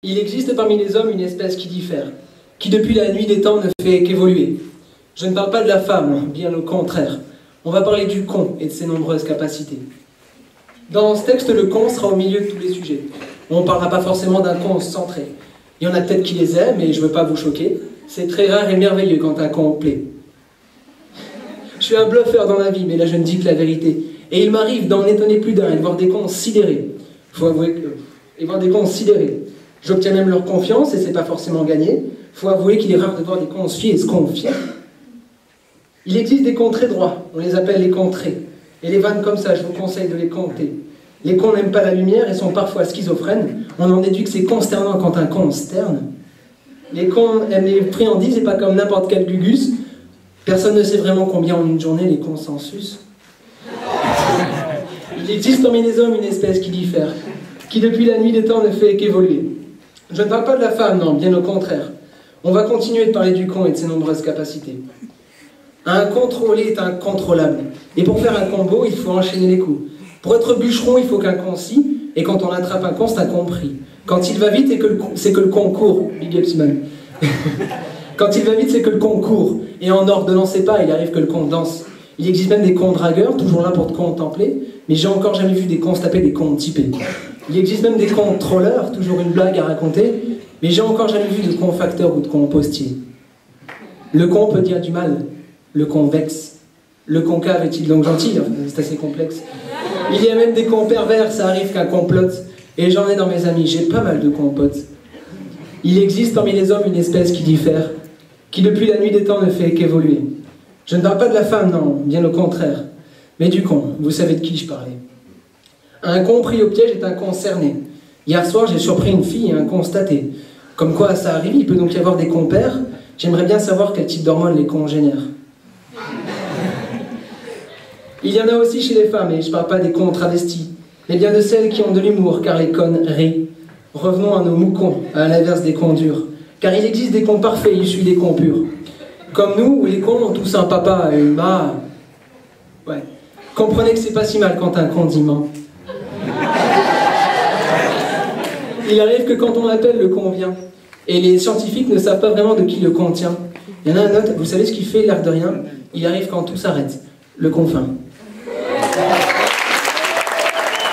Il existe parmi les hommes une espèce qui diffère, qui depuis la nuit des temps ne fait qu'évoluer. Je ne parle pas de la femme, bien au contraire. On va parler du con et de ses nombreuses capacités. Dans ce texte, le con sera au milieu de tous les sujets. On ne parlera pas forcément d'un con centré. Il y en a peut-être qui les aiment, et je ne veux pas vous choquer. C'est très rare et merveilleux quand un con plaît. Je suis un bluffeur dans la vie, mais là je ne dis que la vérité. Et il m'arrive d'en étonner plus d'un et de voir des cons sidérés. Faut avouer que... Et voir des cons sidérés. J'obtiens même leur confiance, et c'est pas forcément gagné. Faut avouer qu'il est rare de voir des cons se fier et se confier. Il existe des cons très droits, on les appelle les contrés. Et les vannes comme ça, je vous conseille de les compter. Les cons n'aiment pas la lumière et sont parfois schizophrènes. On en déduit que c'est consternant quand un con se terne. Les cons aiment les friandises et pas comme n'importe quel gugus. Personne ne sait vraiment combien en une journée les cons s'en sucent. Il existe parmi les hommes une espèce qui diffère, qui depuis la nuit des temps ne fait qu'évoluer. Je ne parle pas de la femme, non, bien au contraire. On va continuer de parler du con et de ses nombreuses capacités. Un contrôlé est un contrôlable. Et pour faire un combo, il faut enchaîner les coups. Pour être bûcheron, il faut qu'un con scie, et quand on attrape un con, c'est un compris. Quand il va vite, c'est que le con court. Big ups, man. Quand il va vite, c'est que le con court. Et en ordre de lancer pas, il arrive que le con danse. Il existe même des cons dragueurs, toujours là pour te contempler, mais j'ai encore jamais vu des cons se taper des cons typés. Il existe même des cons trolleurs, toujours une blague à raconter, mais j'ai encore jamais vu de cons facteurs ou de cons postiers. Le con peut dire du mal, le con vexe. Le con cave est-il donc gentil? C'est assez complexe. Il y a même des cons pervers, ça arrive qu'un complote, et j'en ai dans mes amis, j'ai pas mal de cons potes. Il existe parmi les hommes une espèce qui diffère, qui depuis la nuit des temps ne fait qu'évoluer. Je ne parle pas de la femme, non, bien au contraire, mais du con, vous savez de qui je parlais. Un con pris au piège est un con cerné. Hier soir, j'ai surpris une fille et un constaté. Comme quoi ça arrive, il peut donc y avoir des compères. J'aimerais bien savoir quel type d'hormones les cons génèrent. Il y en a aussi chez les femmes, et je ne parle pas des cons travestis, mais bien de celles qui ont de l'humour, car les connes rient. Revenons à nos moucons, à l'inverse des cons durs. Car il existe des cons parfaits issus des cons purs. Comme nous, où les cons ont tous un papa et une ma. Ouais. Comprenez que c'est pas si mal quand un con dit ment. Il arrive que quand on l'appelle, le con vient. Et les scientifiques ne savent pas vraiment de qui le con tient. Il y en a un autre, vous savez ce qu'il fait, l'air de rien? Il arrive quand tout s'arrête. Le con fin.